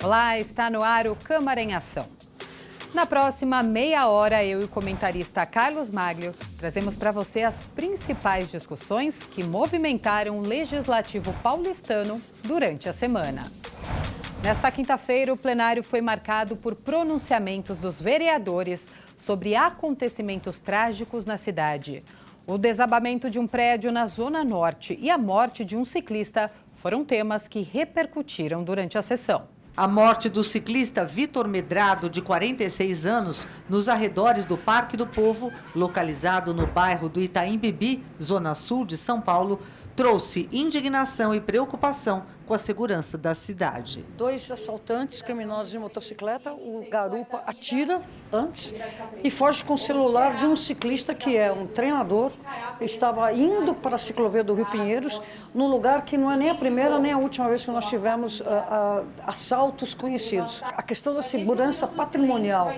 Olá, está no ar o Câmara em Ação. Na próxima meia hora, eu e o comentarista Carlos Maglio trazemos para você as principais discussões que movimentaram o Legislativo paulistano durante a semana. Nesta quinta-feira, o plenário foi marcado por pronunciamentos dos vereadores sobre acontecimentos trágicos na cidade. O desabamento de um prédio na Zona Norte e a morte de um ciclista foram temas que repercutiram durante a sessão. A morte do ciclista Vitor Medrado, de 46 anos, nos arredores do Parque do Povo, localizado no bairro do Itaim Bibi, zona sul de São Paulo, trouxe indignação e preocupação com a segurança da cidade. 2 assaltantes criminosos de motocicleta, o garupa atira antes e foge com o celular de um ciclista que é um treinador. Ele estava indo para a ciclovia do Rio Pinheiros, num lugar que não é nem a primeira nem a última vez que nós tivemos assaltos conhecidos. A questão da segurança patrimonial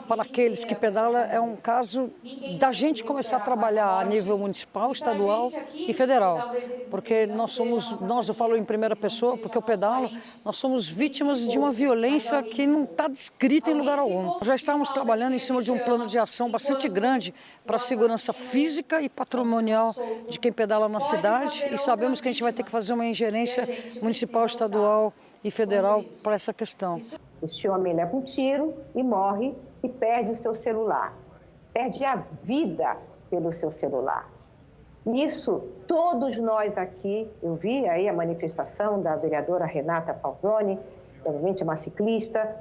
para aqueles que pedalam é um caso da gente começar a trabalhar a nível municipal, estadual e federal. Porque eu falo em primeira pessoa, porque eu pedalo, nós somos vítimas de uma violência que não está descrita em lugar algum. Já estamos trabalhando em cima de um plano de ação bastante grande para a segurança física e patrimonial de quem pedala na cidade e sabemos que a gente vai ter que fazer uma ingerência municipal, estadual e federal para essa questão. Este homem leva um tiro e morre e perde o seu celular, perde a vida pelo seu celular. Isso, todos nós aqui, eu vi aí a manifestação da vereadora Renata Falzoni, obviamente uma ciclista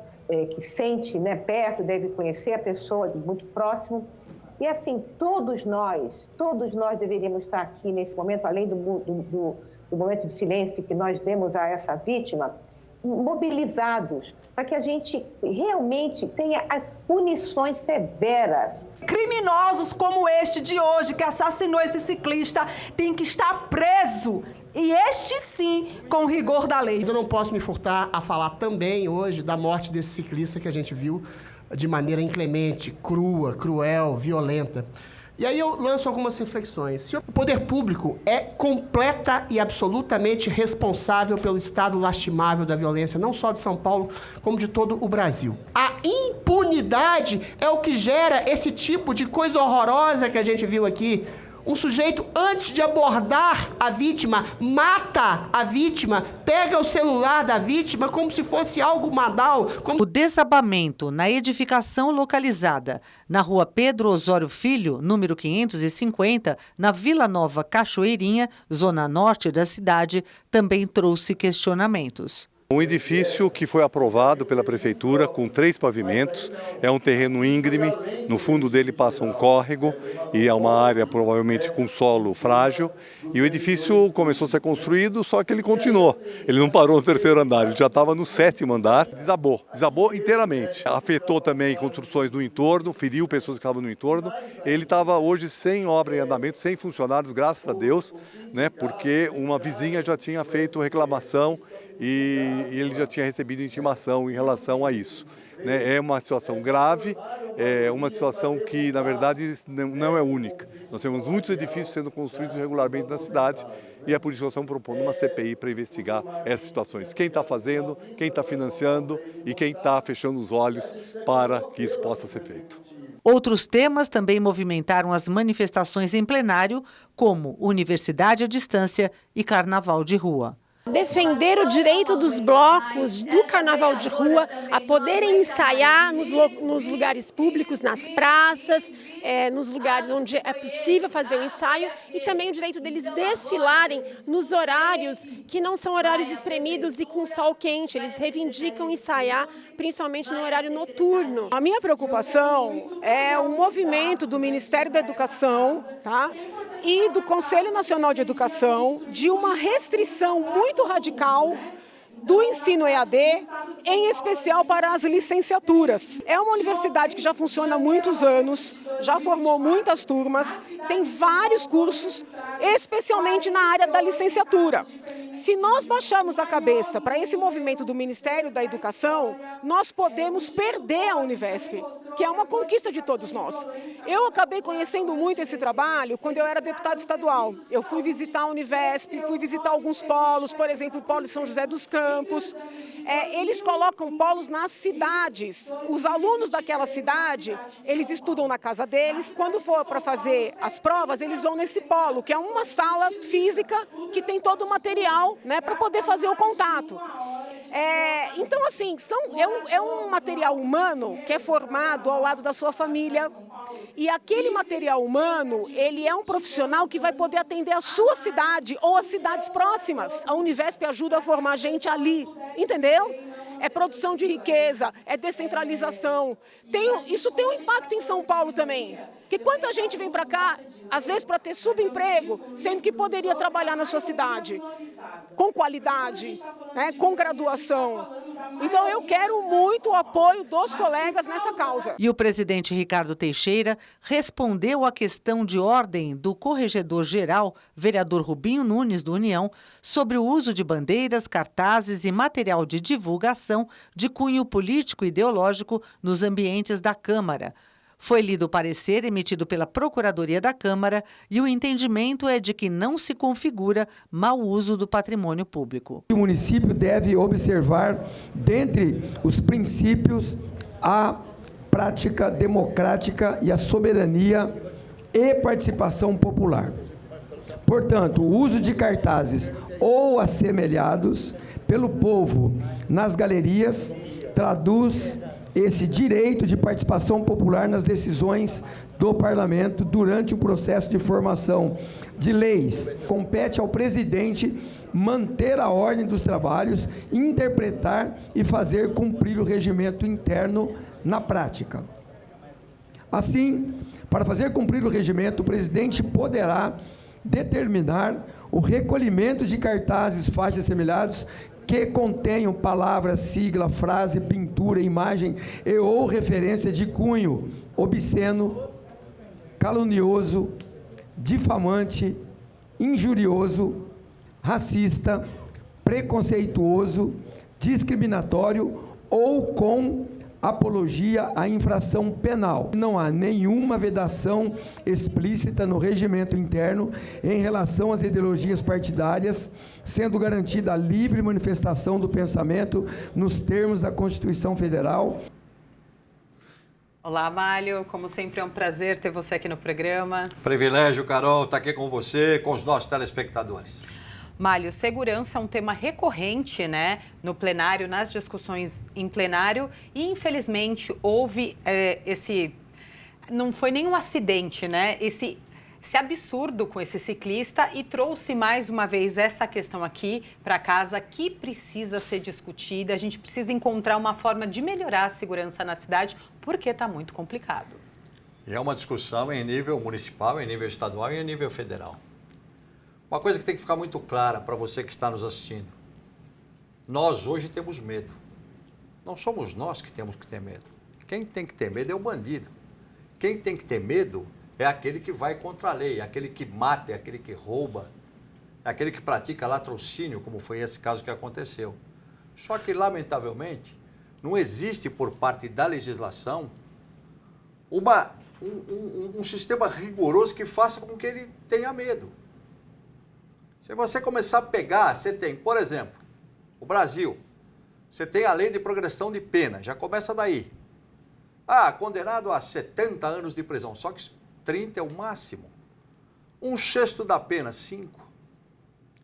que sente perto, deve conhecer a pessoa muito próximo. E assim, todos nós deveríamos estar aqui nesse momento, além do momento de silêncio que nós demos a essa vítima, mobilizados para que a gente realmente tenha as punições severas. Criminosos como este de hoje, que assassinou esse ciclista, tem que estar preso. E este sim, com o rigor da lei. Eu não posso me furtar a falar também hoje da morte desse ciclista que a gente viu de maneira inclemente, crua, cruel, violenta. E aí eu lanço algumas reflexões. O poder público é completa e absolutamente responsável pelo estado lastimável da violência, não só de São Paulo, como de todo o Brasil. A impunidade é o que gera esse tipo de coisa horrorosa que a gente viu aqui. Um sujeito, antes de abordar a vítima, mata a vítima, pega o celular da vítima como se fosse algo banal. O desabamento na edificação localizada na rua Pedro Osório Filho, número 550, na Vila Nova Cachoeirinha, zona norte da cidade, também trouxe questionamentos. Um edifício que foi aprovado pela prefeitura com 3 pavimentos, é um terreno íngreme, no fundo dele passa um córrego e é uma área provavelmente com solo frágil. E o edifício começou a ser construído, só que ele continuou. Ele não parou no 3º andar, ele já estava no 7º andar, desabou inteiramente. Afetou também construções no entorno, feriu pessoas que estavam no entorno. Ele estava hoje sem obra em andamento, sem funcionários, graças a Deus, porque uma vizinha já tinha feito reclamação e ele já tinha recebido intimação em relação a isso. É uma situação grave, é uma situação que, na verdade, não é única. Nós temos muitos edifícios sendo construídos irregularmente na cidade e é por isso que nós estamos propondo uma CPI para investigar essas situações. Quem está fazendo, quem está financiando e quem está fechando os olhos para que isso possa ser feito. Outros temas também movimentaram as manifestações em plenário, como Universidade à Distância e Carnaval de Rua. Defender o direito dos blocos do carnaval de rua a poderem ensaiar nos lugares públicos, nas praças, nos lugares onde é possível fazer o ensaio e também o direito deles desfilarem nos horários que não são horários espremidos e com sol quente. Eles reivindicam ensaiar principalmente no horário noturno. A minha preocupação é o movimento do Ministério da Educação, e do Conselho Nacional de Educação de uma restrição muito radical do ensino EAD, em especial para as licenciaturas. É uma universidade que já funciona há muitos anos, já formou muitas turmas, tem vários cursos, especialmente na área da licenciatura. Se nós baixarmos a cabeça para esse movimento do Ministério da Educação, nós podemos perder a Univesp, que é uma conquista de todos nós. Eu acabei conhecendo muito esse trabalho quando eu era deputada estadual. Eu fui visitar a Univesp, fui visitar alguns polos, por exemplo, o Polo de São José dos Campos. Eles colocam polos nas cidades. Os alunos daquela cidade, eles estudam na casa deles. Quando for para fazer as provas, eles vão nesse polo, que é uma sala física que tem todo o material, né, para poder fazer o contato. Então, assim, é um material humano que é formado ao lado da sua família. E aquele material humano, ele é um profissional que vai poder atender a sua cidade ou as cidades próximas. A Univesp ajuda a formar gente ali, entendeu? É produção de riqueza, é descentralização. Isso tem um impacto em São Paulo também. Porque quanta gente vem para cá, às vezes para ter subemprego, sendo que poderia trabalhar na sua cidade, com qualidade, né, com graduação. Então eu quero muito o apoio dos colegas nessa causa. E o presidente Ricardo Teixeira respondeu à questão de ordem do corregedor-geral, vereador Rubinho Nunes, do União, sobre o uso de bandeiras, cartazes e material de divulgação de cunho político e ideológico nos ambientes da Câmara. Foi lido o parecer emitido pela Procuradoria da Câmara e o entendimento é de que não se configura mau uso do patrimônio público. O município deve observar, dentre os princípios, a prática democrática e a soberania e participação popular. Portanto, o uso de cartazes ou assemelhados pelo povo nas galerias traduz esse direito de participação popular nas decisões do Parlamento durante o processo de formação de leis. Compete ao presidente manter a ordem dos trabalhos, interpretar e fazer cumprir o regimento interno na prática. Assim, para fazer cumprir o regimento, o presidente poderá determinar o recolhimento de cartazes, faixas assemelhados que contenham palavra, sigla, frase, pintura, imagem e ou referência de cunho obsceno, calunioso, difamante, injurioso, racista, preconceituoso, discriminatório ou com apologia à infração penal. Não há nenhuma vedação explícita no regimento interno em relação às ideologias partidárias, sendo garantida a livre manifestação do pensamento nos termos da Constituição Federal. Olá, Amálio. Como sempre, é um prazer ter você aqui no programa. Privilégio, Carol, estar aqui com você, com os nossos telespectadores. Málio, segurança é um tema recorrente, né, no plenário, nas discussões em plenário, e infelizmente houve não foi nenhum acidente, né, esse absurdo com esse ciclista, e trouxe mais uma vez essa questão aqui para casa que precisa ser discutida. A gente precisa encontrar uma forma de melhorar a segurança na cidade, porque está muito complicado. E é uma discussão em nível municipal, em nível estadual e em nível federal. Uma coisa que tem que ficar muito clara para você que está nos assistindo. Nós hoje temos medo. Não somos nós que temos que ter medo. Quem tem que ter medo é o bandido. Quem tem que ter medo é aquele que vai contra a lei, é aquele que mata, é aquele que rouba, é aquele que pratica latrocínio, como foi esse caso que aconteceu. Só que, lamentavelmente, não existe por parte da legislação um sistema rigoroso que faça com que ele tenha medo. Se você começar a pegar, você tem, por exemplo, o Brasil, você tem a lei de progressão de pena, já começa daí. Condenado a 70 anos de prisão, só que 30 é o máximo. 1/6 da pena, 5.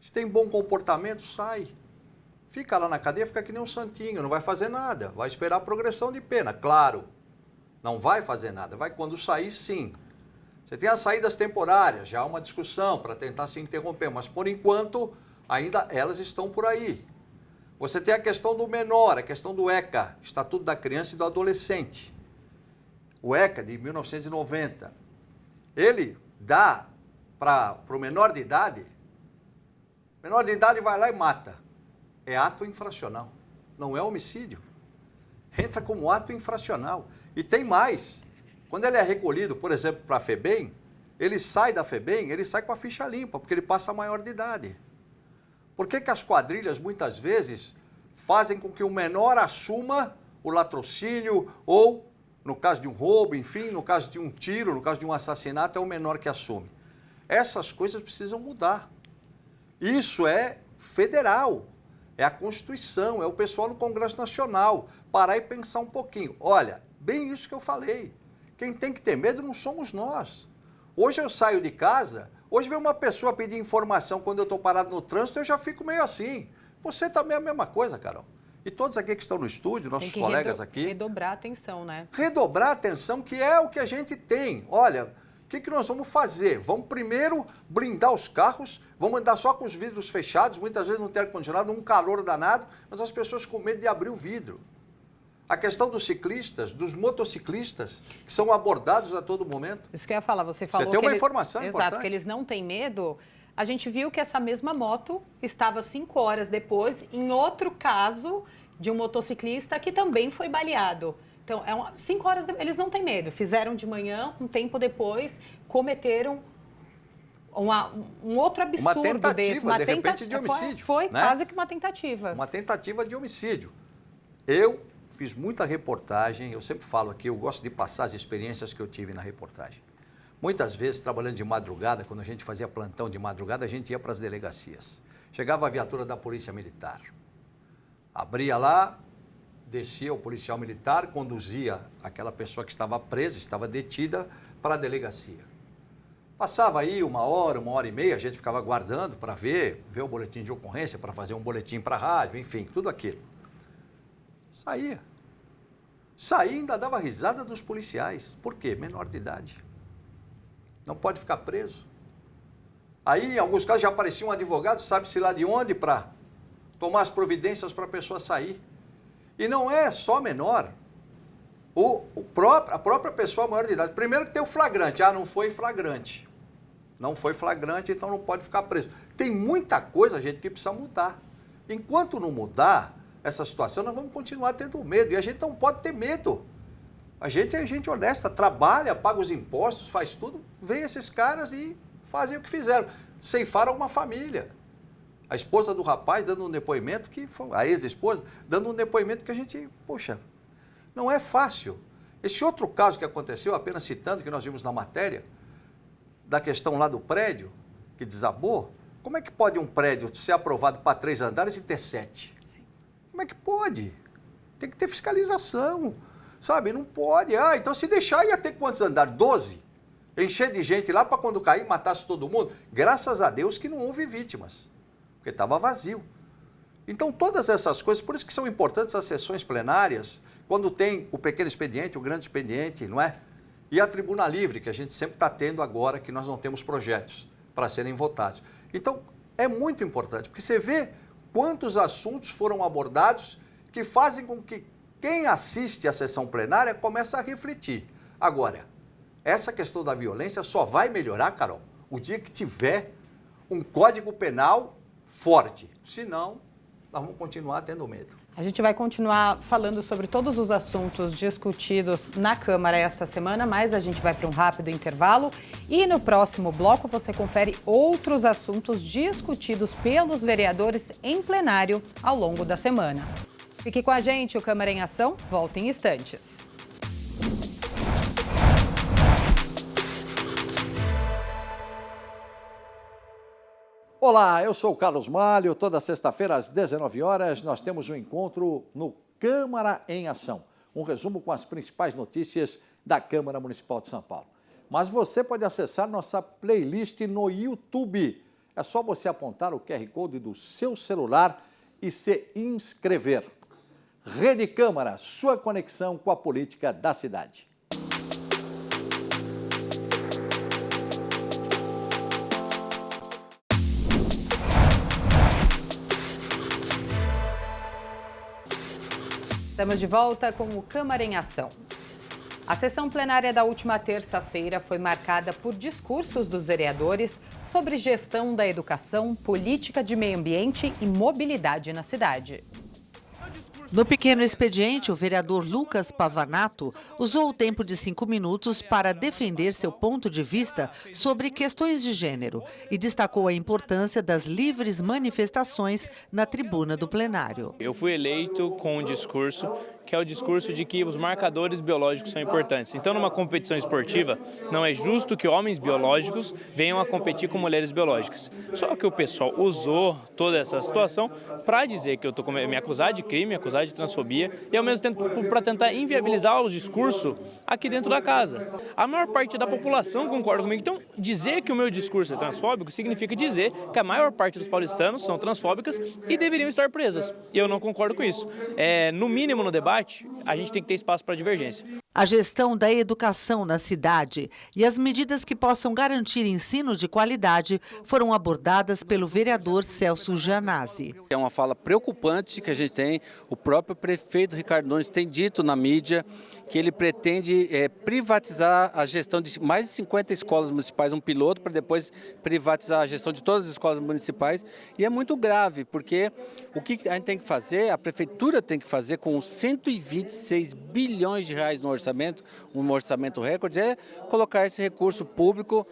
Se tem bom comportamento, sai. Fica lá na cadeia, fica que nem um santinho, não vai fazer nada, vai esperar a progressão de pena, claro. Não vai fazer nada, vai quando sair, sim. Você tem as saídas temporárias, já há uma discussão para tentar se interromper, mas por enquanto ainda elas estão por aí. Você tem a questão do menor, a questão do ECA, Estatuto da Criança e do Adolescente. O ECA de 1990, ele dá para o menor de idade vai lá e mata. É ato infracional, não é homicídio. Entra como ato infracional. E tem mais. Quando ele é recolhido, por exemplo, para a FEBEM, ele sai da FEBEM, ele sai com a ficha limpa, porque ele passa maior de idade. Por que que as quadrilhas, muitas vezes, fazem com que o menor assuma o latrocínio ou, no caso de um roubo, enfim, no caso de um tiro, no caso de um assassinato, é o menor que assume? Essas coisas precisam mudar. Isso é federal, é a Constituição, é o pessoal no Congresso Nacional. Parar e pensar um pouquinho. Olha, bem isso que eu falei. Quem tem que ter medo não somos nós. Hoje eu saio de casa, hoje vem uma pessoa pedir informação quando eu estou parado no trânsito, eu já fico meio assim. Você também é a mesma coisa, Carol. E todos aqui que estão no estúdio, nossos colegas aqui... redobrar a atenção, né? Redobrar a atenção, que é o que a gente tem. Olha, o que nós vamos fazer? Vamos primeiro blindar os carros, vamos andar só com os vidros fechados, muitas vezes não tem ar-condicionado, um calor danado, mas as pessoas com medo de abrir o vidro. A questão dos ciclistas, dos motociclistas, que são abordados a todo momento. Isso que eu ia falar, você falou que... Você tem uma informação Exato, importante. que eles não têm medo. A gente viu que essa mesma moto estava 5 horas depois em outro caso de um motociclista que também foi baleado. Então, 5 horas eles não têm medo. Fizeram de manhã, um tempo depois, cometeram um outro absurdo desse. Uma tentativa, de homicídio. Foi né? quase que uma tentativa. Uma tentativa de homicídio. Eu fiz muita reportagem, eu sempre falo aqui, eu gosto de passar as experiências que eu tive na reportagem. Muitas vezes, trabalhando de madrugada, quando a gente fazia plantão de madrugada, a gente ia para as delegacias. Chegava a viatura da Polícia Militar. Abria lá, descia o policial militar, conduzia aquela pessoa que estava presa, estava detida, para a delegacia. Passava aí 1 hora, 1h30, a gente ficava aguardando para ver o boletim de ocorrência, para fazer um boletim para a rádio, enfim, tudo aquilo. Saía. Saía e ainda dava risada dos policiais. Por quê? Menor de idade. Não pode ficar preso. Aí, em alguns casos, já aparecia um advogado, sabe-se lá de onde, para tomar as providências para a pessoa sair. E não é só menor. A própria pessoa maior de idade. Primeiro que tem o flagrante. Não foi flagrante. Não foi flagrante, então não pode ficar preso. Tem muita coisa, gente, que precisa mudar. Enquanto não mudar essa situação, nós vamos continuar tendo medo. E a gente não pode ter medo. A gente é gente honesta, trabalha, paga os impostos, faz tudo. Vem esses caras e fazem o que fizeram. Ceifaram uma família. A esposa do rapaz dando um depoimento, a ex-esposa, dando um depoimento que a gente, poxa, não é fácil. Esse outro caso que aconteceu, apenas citando, que nós vimos na matéria, da questão lá do prédio, que desabou, como é que pode um prédio ser aprovado para 3 andares e ter 7? Como é que pode? Tem que ter fiscalização, sabe? Não pode. Então se deixar ia ter quantos andares? 12? Encher de gente lá para quando cair matasse todo mundo? Graças a Deus que não houve vítimas, porque estava vazio. Então todas essas coisas, por isso que são importantes as sessões plenárias, quando tem o pequeno expediente, o grande expediente, não é? E a tribuna livre, que a gente sempre está tendo agora, que nós não temos projetos para serem votados. Então é muito importante, porque você vê quantos assuntos foram abordados que fazem com que quem assiste à sessão plenária comece a refletir. Agora, essa questão da violência só vai melhorar, Carol, o dia que tiver um código penal forte. Senão, nós vamos continuar tendo medo. A gente vai continuar falando sobre todos os assuntos discutidos na Câmara esta semana, mas a gente vai para um rápido intervalo e no próximo bloco você confere outros assuntos discutidos pelos vereadores em plenário ao longo da semana. Fique com a gente, o Câmara em Ação volta em instantes. Olá, eu sou o Carlos Malho. Toda sexta-feira às 19 horas nós temos um encontro no Câmara em Ação. Um resumo com as principais notícias da Câmara Municipal de São Paulo. Mas você pode acessar nossa playlist no YouTube. É só você apontar o QR Code do seu celular e se inscrever. Rede Câmara, sua conexão com a política da cidade. Estamos de volta com o Câmara em Ação. A sessão plenária da última terça-feira foi marcada por discursos dos vereadores sobre gestão da educação, política de meio ambiente e mobilidade na cidade. No discurso No pequeno expediente, o vereador Lucas Pavanato usou o tempo de 5 minutos para defender seu ponto de vista sobre questões de gênero e destacou a importância das livres manifestações na tribuna do plenário. Eu fui eleito com um discurso que é o discurso de que os marcadores biológicos são importantes. Então, numa competição esportiva, não é justo que homens biológicos venham a competir com mulheres biológicas. Só que o pessoal usou toda essa situação para dizer que eu estou me acusar de crime, me acusar de transfobia e, ao mesmo tempo, para tentar inviabilizar o discurso aqui dentro da casa. A maior parte da população concorda comigo. Então, dizer que o meu discurso é transfóbico significa dizer que a maior parte dos paulistanos são transfóbicas e deveriam estar presas. E eu não concordo com isso. No mínimo, no debate, a gente tem que ter espaço para divergência. A gestão da educação na cidade e as medidas que possam garantir ensino de qualidade foram abordadas pelo vereador Celso Gianazzi. É uma fala preocupante que a gente tem. O próprio prefeito Ricardo Nunes tem dito na mídia que ele pretende privatizar a gestão de mais de 50 escolas municipais, um piloto, para depois privatizar a gestão de todas as escolas municipais. E é muito grave, porque o que a gente tem que fazer, a prefeitura tem que fazer com 126 bilhões de reais no orçamento, um orçamento recorde, é colocar esse recurso público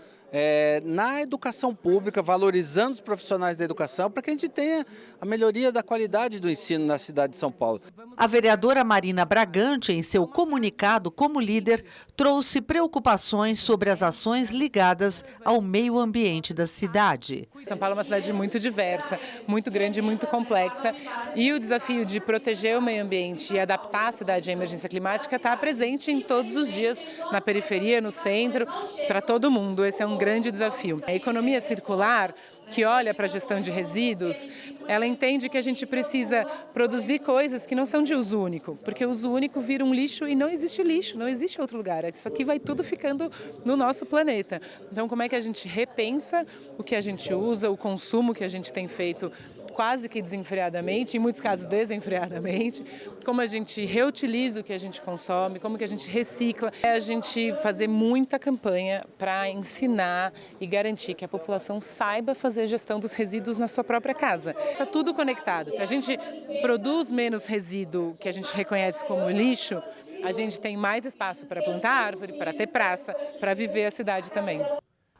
na educação pública, valorizando os profissionais da educação, para que a gente tenha a melhoria da qualidade do ensino na cidade de São Paulo. A vereadora Marina Bragante, em seu comunicado como líder, trouxe preocupações sobre as ações ligadas ao meio ambiente da cidade. São Paulo é uma cidade muito diversa, muito grande e muito complexa, e o desafio de proteger o meio ambiente e adaptar a cidade à emergência climática está presente em todos os dias, na periferia, no centro, para todo mundo. Esse é um grande desafio. A economia circular, que olha para a gestão de resíduos, ela entende que a gente precisa produzir coisas que não são de uso único, porque o uso único vira um lixo e não existe lixo, não existe outro lugar. Isso aqui vai tudo ficando no nosso planeta. Então, como é que a gente repensa o que a gente usa, o consumo que a gente tem feito quase que desenfreadamente, em muitos casos desenfreadamente, como a gente reutiliza o que a gente consome, como que a gente recicla. É a gente fazer muita campanha para ensinar e garantir que a população saiba fazer gestão dos resíduos na sua própria casa. Está tudo conectado. Se a gente produz menos resíduo que a gente reconhece como lixo, a gente tem mais espaço para plantar árvore, para ter praça, para viver a cidade também.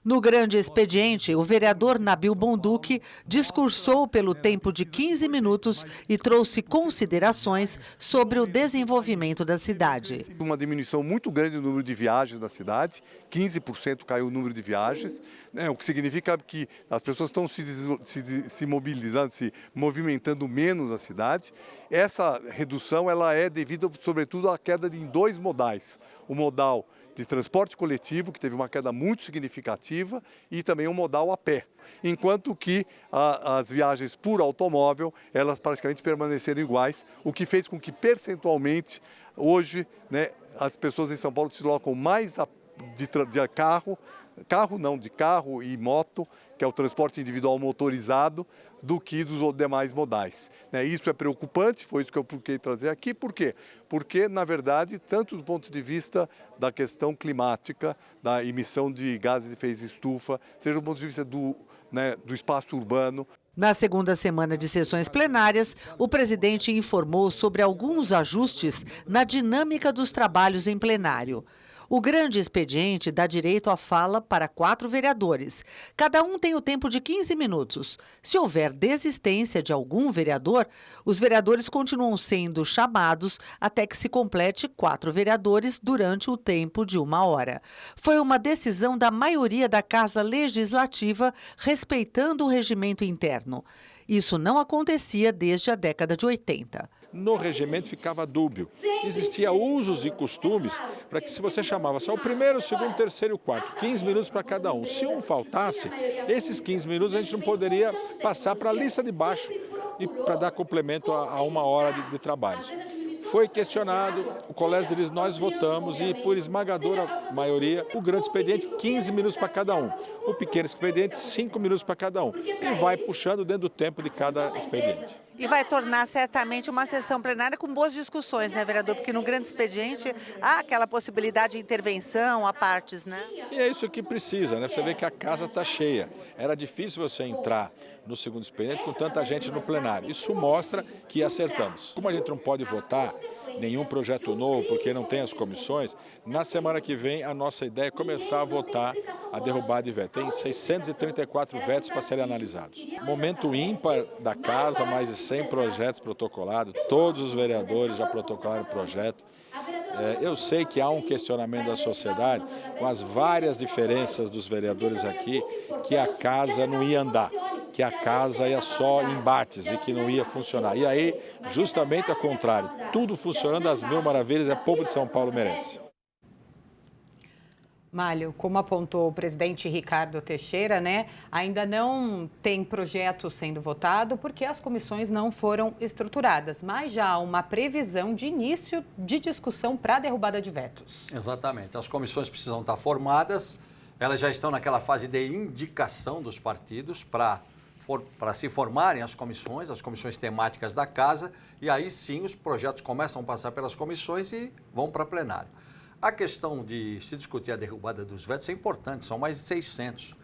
No grande expediente, o vereador Nabil Bonduque discursou pelo tempo de 15 minutos e trouxe considerações sobre o desenvolvimento da cidade. Uma diminuição muito grande no número de viagens da cidade, 15% caiu o número de viagens, o que significa que as pessoas estão se mobilizando, se movimentando menos na cidade. Essa redução ela é devida, sobretudo, à queda em 2 modais. O modal de transporte coletivo, que teve uma queda muito significativa, e também um modal a pé. Enquanto que as viagens por automóvel, elas praticamente permaneceram iguais, o que fez com que, percentualmente, hoje, as pessoas em São Paulo se deslocam mais de carro e moto, que é o transporte individual motorizado, do que dos demais modais. Isso é preocupante, foi isso que eu procurei trazer aqui. Por quê? Porque, na verdade, tanto do ponto de vista da questão climática, da emissão de gases de efeito estufa, seja do ponto de vista do espaço urbano. Na segunda semana de sessões plenárias, o presidente informou sobre alguns ajustes na dinâmica dos trabalhos em plenário. O grande expediente dá direito à fala para 4 vereadores. Cada um tem o tempo de 15 minutos. Se houver desistência de algum vereador, os vereadores continuam sendo chamados até que se complete 4 vereadores durante o tempo de 1 hora. Foi uma decisão da maioria da Casa Legislativa, respeitando o regimento interno. Isso não acontecia desde a década de 80. No regimento ficava dúbio. Existia usos e costumes para que, se você chamava só o primeiro, o segundo, o terceiro e o quarto, 15 minutos para cada um. Se um faltasse, esses 15 minutos a gente não poderia passar para a lista de baixo e para dar complemento a 1 hora de trabalhos. Foi questionado, o colégio deles nós votamos e, por esmagadora maioria, o grande expediente, 15 minutos para cada um. O pequeno expediente, 5 minutos para cada um. E vai puxando dentro do tempo de cada expediente. E vai tornar certamente uma sessão plenária com boas discussões, né, vereador? Porque no grande expediente há aquela possibilidade de intervenção a partes, né? E é isso que precisa, né? Você vê que a casa está cheia. Era difícil você entrar no segundo expediente com tanta gente no plenário. Isso mostra que acertamos. Como a gente não pode votar nenhum projeto novo porque não tem as comissões, na semana que vem a nossa ideia é começar a votar a derrubada de veto. Tem 634 vetos para serem analisados. Momento ímpar da casa, mais de 100 projetos protocolados, todos os vereadores já protocolaram o projeto. Eu sei que há um questionamento da sociedade com as várias diferenças dos vereadores aqui, que a casa não ia andar, que a casa ia só embates e que não ia funcionar. E aí, justamente ao contrário, tudo funcionando às mil maravilhas, o povo de São Paulo merece. Mário, como apontou o presidente Ricardo Teixeira, ainda não tem projeto sendo votado porque as comissões não foram estruturadas, mas já há uma previsão de início de discussão para a derrubada de vetos. Exatamente. As comissões precisam estar formadas, elas já estão naquela fase de indicação dos partidos para se formarem as comissões temáticas da casa, e aí sim os projetos começam a passar pelas comissões e vão para plenário. A questão de se discutir a derrubada dos vetos é importante, são mais de 600.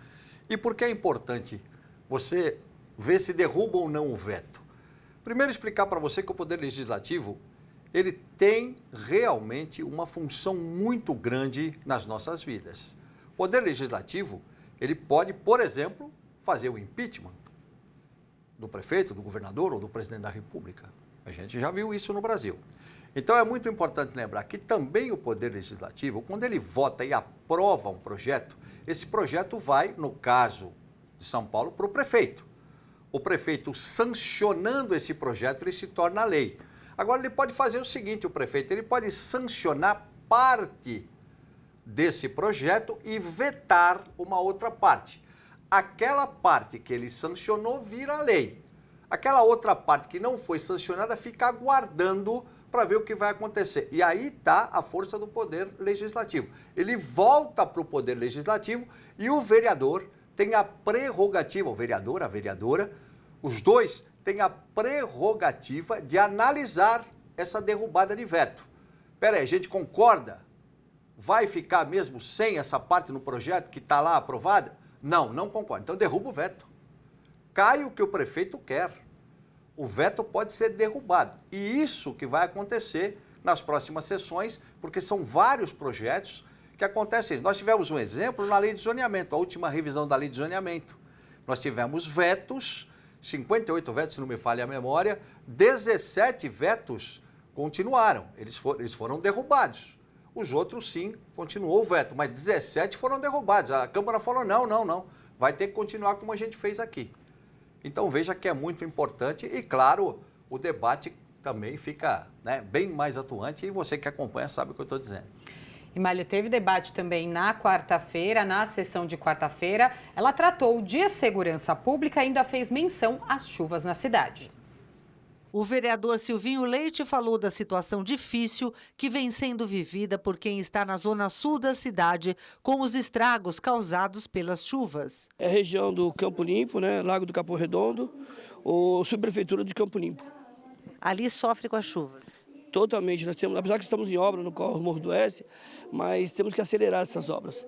E por que é importante você ver se derruba ou não o veto? Primeiro, explicar para você que o Poder Legislativo, ele tem realmente uma função muito grande nas nossas vidas. O Poder Legislativo, ele pode, por exemplo, fazer o impeachment do prefeito, do governador ou do presidente da República. A gente já viu isso no Brasil. Então, é muito importante lembrar que também o Poder Legislativo, quando ele vota e aprova um projeto, esse projeto vai, no caso de São Paulo, para o prefeito. O prefeito sancionando esse projeto, ele se torna lei. Agora, ele pode fazer o seguinte, o prefeito, ele pode sancionar parte desse projeto e vetar uma outra parte. Aquela parte que ele sancionou vira lei. Aquela outra parte que não foi sancionada fica aguardando para ver o que vai acontecer. E aí está a força do Poder Legislativo. Ele volta para o Poder Legislativo e o vereador tem a prerrogativa, o vereador, a vereadora, os dois têm a prerrogativa de analisar essa derrubada de veto. Espera aí, a gente concorda? Vai ficar mesmo sem essa parte no projeto que está lá aprovada? Não, não concorda. Então derruba o veto. Cai o que o prefeito quer. O veto pode ser derrubado. E isso que vai acontecer nas próximas sessões, porque são vários projetos que acontecem. Nós tivemos um exemplo na lei de zoneamento, a última revisão da lei de zoneamento. Nós tivemos vetos, 58 vetos, se não me falha a memória, 17 vetos continuaram, eles foram derrubados. Os outros, sim, continuou o veto, mas 17 foram derrubados. A Câmara falou, não, vai ter que continuar como a gente fez aqui. Então, veja que é muito importante e, claro, o debate também fica bem mais atuante e você que acompanha sabe o que eu estou dizendo. E, Mário, teve debate também na quarta-feira, na sessão de quarta-feira. Ela tratou de segurança pública e ainda fez menção às chuvas na cidade. O vereador Silvinho Leite falou da situação difícil que vem sendo vivida por quem está na zona sul da cidade, com os estragos causados pelas chuvas. É a região do Campo Limpo, Lago do Capão Redondo, ou subprefeitura de Campo Limpo. Ali sofre com a chuva? Totalmente. Nós temos, apesar que estamos em obra no Morro do Oeste, mas temos que acelerar essas obras.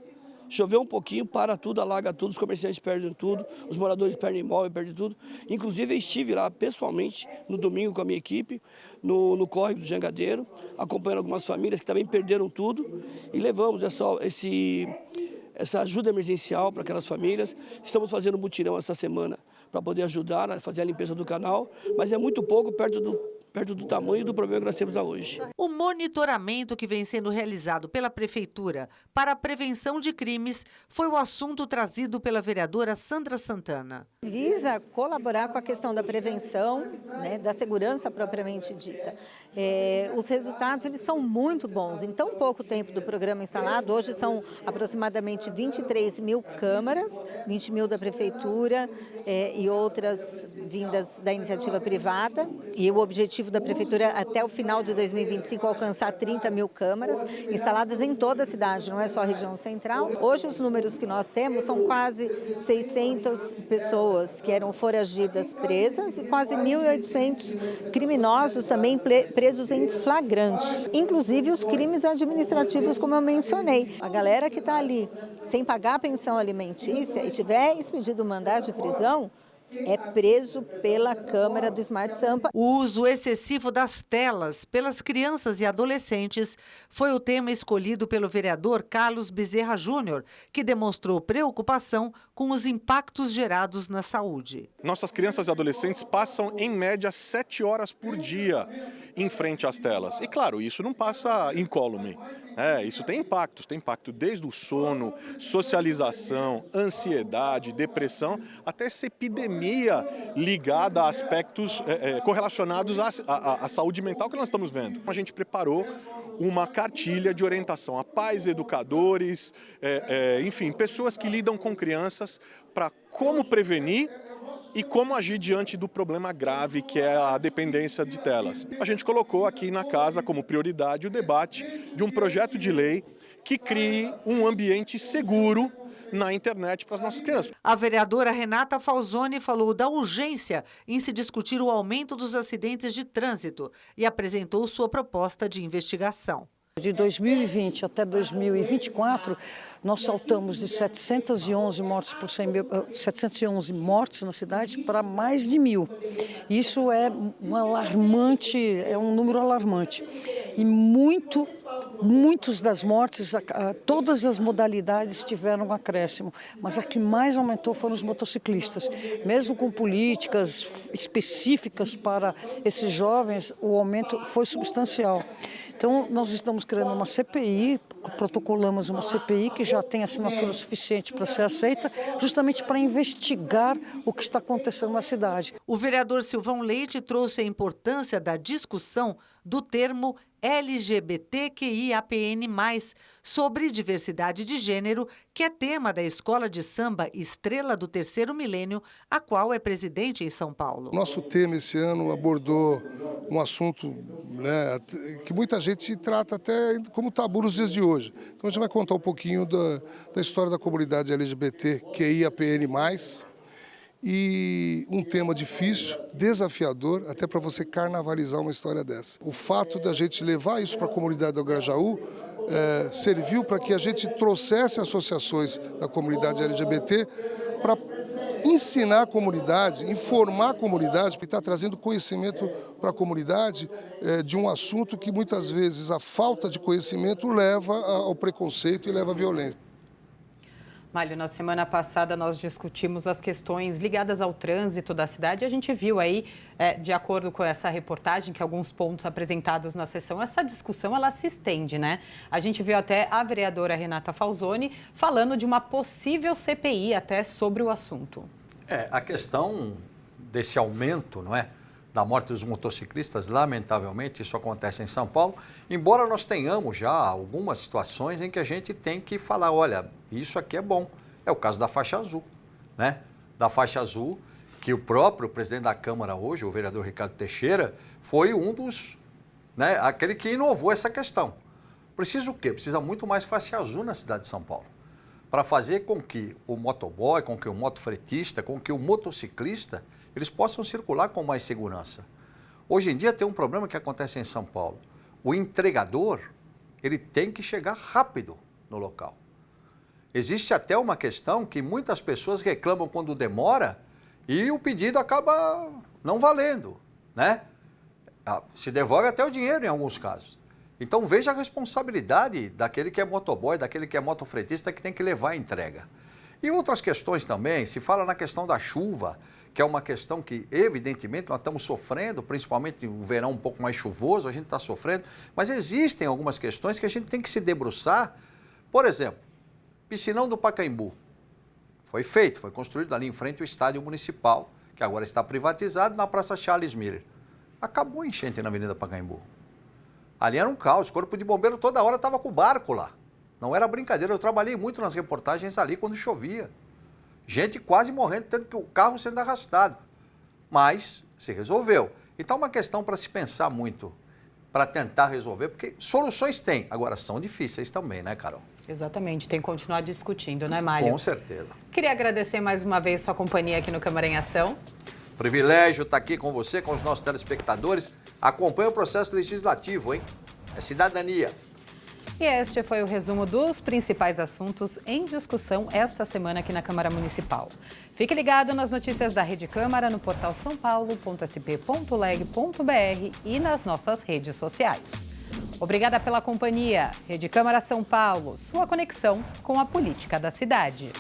Choveu um pouquinho, para tudo, alaga tudo, os comerciantes perdem tudo, os moradores perdem imóvel, perdem tudo. Inclusive, eu estive lá pessoalmente no domingo com a minha equipe, no córrego do Jangadeiro, acompanhando algumas famílias que também perderam tudo e levamos essa ajuda emergencial para aquelas famílias. Estamos fazendo um mutirão essa semana para poder ajudar a fazer a limpeza do canal, mas é muito pouco perto do tamanho do problema que nós temos hoje. O monitoramento que vem sendo realizado pela Prefeitura para a prevenção de crimes foi o assunto trazido pela vereadora Sandra Santana. Visa colaborar com a questão da prevenção, da segurança propriamente dita. Os resultados eles são muito bons. Em tão pouco tempo do programa instalado, hoje são aproximadamente 23 mil câmaras, 20 mil da Prefeitura e outras vindas da iniciativa privada. E o objetivo da Prefeitura até o final de 2025 alcançar 30 mil câmaras instaladas em toda a cidade, não é só a região central. Hoje os números que nós temos são quase 600 pessoas que eram foragidas presas e quase 1.800 criminosos também presos em flagrante. Inclusive os crimes administrativos, como eu mencionei. A galera que está ali sem pagar a pensão alimentícia e tiver expedido mandado de prisão, é preso pela câmera do Smart Sampa. O uso excessivo das telas pelas crianças e adolescentes foi o tema escolhido pelo vereador Carlos Bezerra Júnior, que demonstrou preocupação com os impactos gerados na saúde. Nossas crianças e adolescentes passam, em média, 7 horas por dia em frente às telas. E, claro, isso não passa incólume. Isso tem impacto desde o sono, socialização, ansiedade, depressão, até essa epidemia ligada a aspectos correlacionados à saúde mental que nós estamos vendo. A gente preparou uma cartilha de orientação a pais, educadores, enfim, pessoas que lidam com crianças para como prevenir e como agir diante do problema grave que é a dependência de telas. A gente colocou aqui na casa como prioridade o debate de um projeto de lei que crie um ambiente seguro na internet para as nossas crianças. A vereadora Renata Falzoni falou da urgência em se discutir o aumento dos acidentes de trânsito e apresentou sua proposta de investigação. De 2020 até 2024, nós saltamos de 711 mortes na cidade para mais de 1.000. Isso é um número alarmante. E muitos das mortes, todas as modalidades tiveram um acréscimo, mas a que mais aumentou foram os motociclistas. Mesmo com políticas específicas para esses jovens, o aumento foi substancial. Então, nós estamos criando uma CPI, protocolamos uma CPI que já tem assinatura suficiente para ser aceita, justamente para investigar o que está acontecendo na cidade. O vereador Silvão Leite trouxe a importância da discussão do termo LGBTQIAPN+, sobre diversidade de gênero, que é tema da Escola de Samba Estrela do Terceiro Milênio, a qual é presidente em São Paulo. Nosso tema esse ano abordou um assunto que muita gente trata até como tabu nos dias de hoje. Então a gente vai contar um pouquinho da história da comunidade LGBTQIAPN+, e um tema difícil, desafiador, até para você carnavalizar uma história dessa. O fato da gente levar isso para a comunidade do Grajaú serviu para que a gente trouxesse associações da comunidade LGBT para ensinar a comunidade, informar a comunidade, para estar trazendo conhecimento para a comunidade de um assunto que muitas vezes a falta de conhecimento leva ao preconceito e leva à violência. Mário, na semana passada nós discutimos as questões ligadas ao trânsito da cidade. A gente viu aí, de acordo com essa reportagem, que alguns pontos apresentados na sessão, essa discussão ela se estende, né? A gente viu até a vereadora Renata Falzoni falando de uma possível CPI até sobre o assunto. A questão desse aumento, não é? Da morte dos motociclistas, lamentavelmente, isso acontece em São Paulo, embora nós tenhamos já algumas situações em que a gente tem que falar, olha, isso aqui é bom. É o caso da faixa azul, né? Da faixa azul, que o próprio presidente da Câmara hoje, o vereador Ricardo Teixeira, foi um dos, né, aquele que inovou essa questão. Precisa o quê? Precisa muito mais faixa azul na cidade de São Paulo, para fazer com que o motoboy, com que o motofretista, com que o motociclista, eles possam circular com mais segurança. Hoje em dia tem um problema que acontece em São Paulo. O entregador, ele tem que chegar rápido no local. Existe até uma questão que muitas pessoas reclamam quando demora e o pedido acaba não valendo, né? Se devolve até o dinheiro em alguns casos. Então veja a responsabilidade daquele que é motoboy, daquele que é motofretista que tem que levar a entrega. E outras questões também, se fala na questão da chuva, que é uma questão que, evidentemente, nós estamos sofrendo, principalmente no verão um pouco mais chuvoso, a gente está sofrendo, mas existem algumas questões que a gente tem que se debruçar. Por exemplo, piscinão do Pacaembu. Foi feito, foi construído ali em frente ao estádio municipal, que agora está privatizado, na Praça Charles Miller. Acabou a enchente na Avenida Pacaembu. Ali era um caos, o Corpo de Bombeiro toda hora estava com o barco lá. Não era brincadeira, eu trabalhei muito nas reportagens ali quando chovia. Gente quase morrendo, tendo que o carro sendo arrastado. Mas se resolveu. Então é uma questão para se pensar muito, para tentar resolver, porque soluções tem, agora são difíceis também, né, Carol? Exatamente, tem que continuar discutindo, né, Mário? Com certeza. Queria agradecer mais uma vez sua companhia aqui no Câmara em Ação. Privilégio estar aqui com você, com os nossos telespectadores. Acompanhe o processo legislativo, hein? É cidadania. E este foi o resumo dos principais assuntos em discussão esta semana aqui na Câmara Municipal. Fique ligado nas notícias da Rede Câmara no portal saopaulo.sp.leg.br e nas nossas redes sociais. Obrigada pela companhia. Rede Câmara São Paulo, sua conexão com a política da cidade.